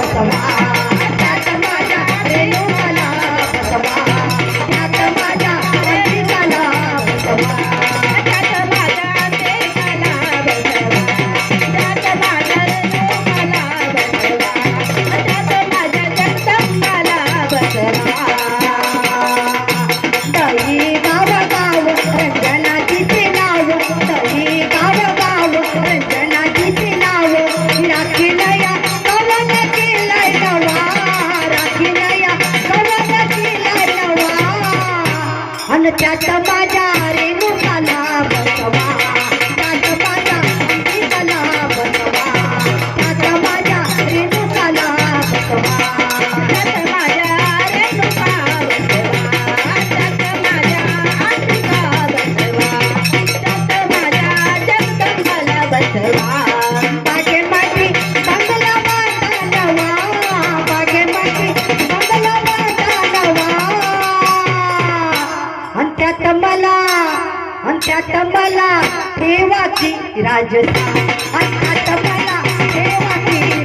बसवा त्यात माझ्या रेणुकाला बसवा त्यात माझ्या रेणुकाला बसवा त्यात माझ्या रेणुकाला बसवा त्यात माझ्या रेणुकाला बसवा त्यात माझ्या जगदंबाला बसवा दही गाव गाव रंजनाजीचे नाव दही गाव गाव रंजनाजीचे नाव राखीलया कवन केलंय नवा राखीलया कवन केलंय नवा अन त्यात माझ्या रेणुकाला बसवा त्यात माझ्या रेणुकाला बसवा त्यात माझ्या रेणुकाला बसवा त्यात माझ्या रेणुका बसवा त्यात माझ्या अंबिका बसवा त्यात माझ्या जगदंबाला बसवा बागेमाटी बंगला बांधावा बागेमाटी बंगला बांधावा अन त्यात मला ठेवाची राजस्थान अन त्यात मला ठेवाची